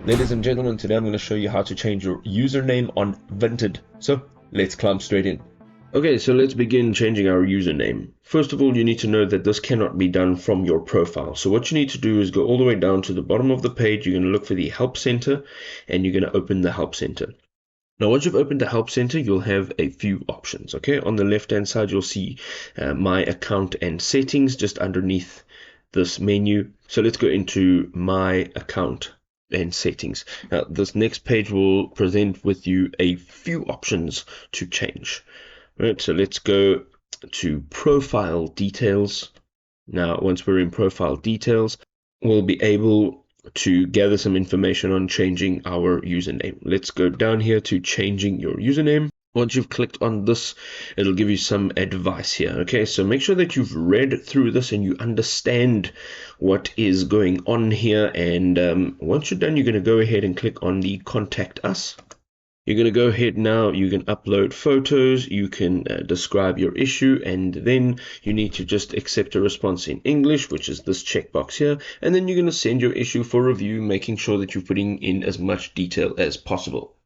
Ladies and gentlemen, today I'm going to show you how to change your username on Vinted. So let's climb straight in. Okay, so let's begin changing our username. First of all, you need to know that this cannot be done from your profile. So what you need to do is go all the way down to the bottom of the page. You're going to look for the Help Center and you're going to open the Help Center. Now, once you've opened the Help Center, you'll have a few options. Okay, on the left-hand side, you'll see My Account and Settings just underneath this menu. So let's go into My Account and Settings. Now, this next page will present with you a few options to change. Right, so let's go to Profile Details. Now, once we're in Profile Details, we'll be able to gather some information on changing our username. Let's go down here to changing your username. Once you've clicked on this, it'll give you some advice here. Okay, so make sure that you've read through this and you understand what is going on here. And once you're done, you're going to go ahead and click on the Contact Us. You're going to go ahead now, you can upload photos, you can describe your issue, and then you need to just accept a response in English, which is this checkbox here, and then you're going to send your issue for review, making sure that you're putting in as much detail as possible.